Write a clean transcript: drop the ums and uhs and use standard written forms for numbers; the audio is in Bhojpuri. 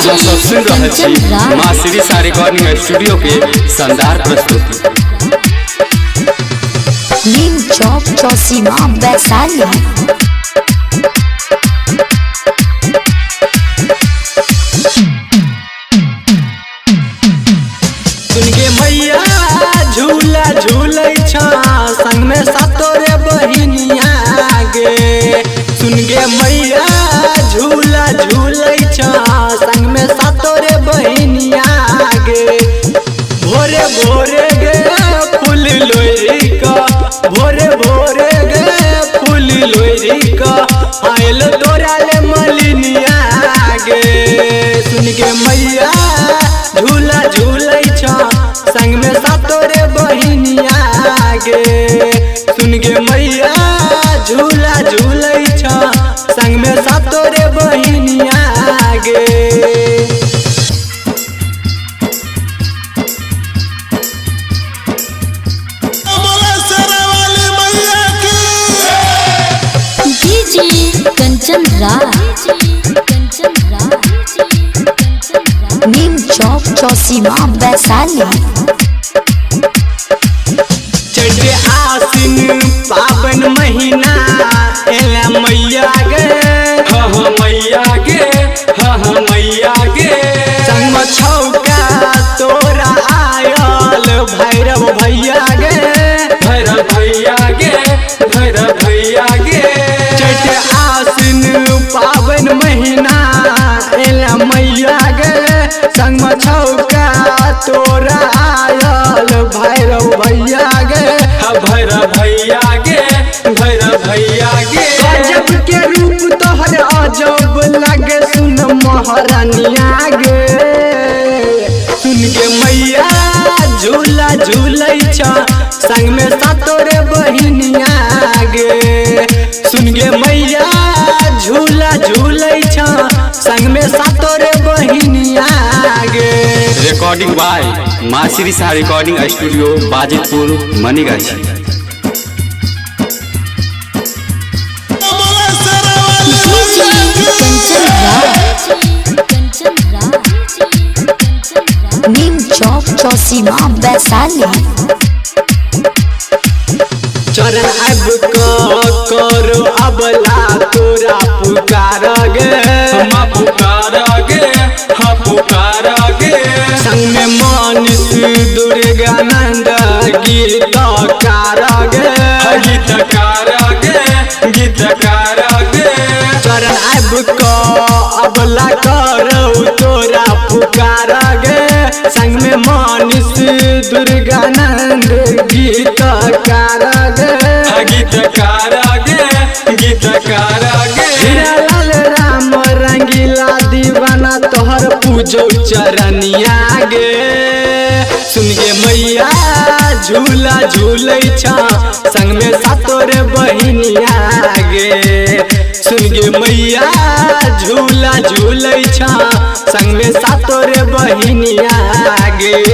अहाँ सब सुन रहल छी माँ श्री सा रिकॉर्डिंग स्टूडियो के शानदार प्रस्तुति। नीम चौक चौसीमा वैशाली। सुनगे मैया झूला झूलै छ संग में सातोरे बहिनिया गे। सुनगे मैया झूला झूलै छ संग में सातोरे बहिनिया गे। भोरे भोरे गे फूल लोरी का, भोरे भोरे गे फूल लोरी का आयल तोरा ले मलिनिया गे। सुनगे मैया झूला झूलै छ संग में सातोरे बहिनिया गे। सुनगे मैया झूला झूलै छ संग में सातोरे बहिनिया गे। कंचन राज नीम चौक चौसीमा वैशाली। चढ़े आसिन पावन महीना एला मैया गे। हाँ हाँ मैया गे, हाँ हाँ मैया गे। संग में छौका तोरा आयल भैरव भैया गे। भैरव भैया गे, भैरव भैया गे। चढ़े आसिन पावन महीना एला मैया गे। संग में छौका तोरा आयल भैरव भैया गे। भैरव भैया गे, भैरव भैया गे। गजब के रूप तोहर अजब लगे सुन महारानिया गे। सुन के मैया झूला झूलै छ संग में सातोरे बहिनिया गे। सुन गे मैया झूला झूलै छ संग में सातोरे बहिनिया गे। रिकॉर्डिंग बाय माँ श्री सा रिकॉर्डिंग स्टूडियो बाजितपुर मनीगाछी। नीम चौक चौसीमा वैशाली। चरण अब करो अबला तोरा पुकार गे। हम पुकार गे, हाँ पुकार गे। संग में मानिस दुर्गानंद गीतकार गे। गीतकार गे, गीतकार गे। चरण अब अबला करो तोरा पुकार गे। संग में मानिस दुर्गानंद गीतकार गे। गीतकार गे, गीतकार गे। हीरालाल राम रंगीला दीवाना तोहर पूजो चरनिया गे। सुन गे मैया झूला झूलै छ संग में सातोरे बहिनिया गे। सुन गे मैया झूला झूलै छ संग में सातोरे बहिनिया गे।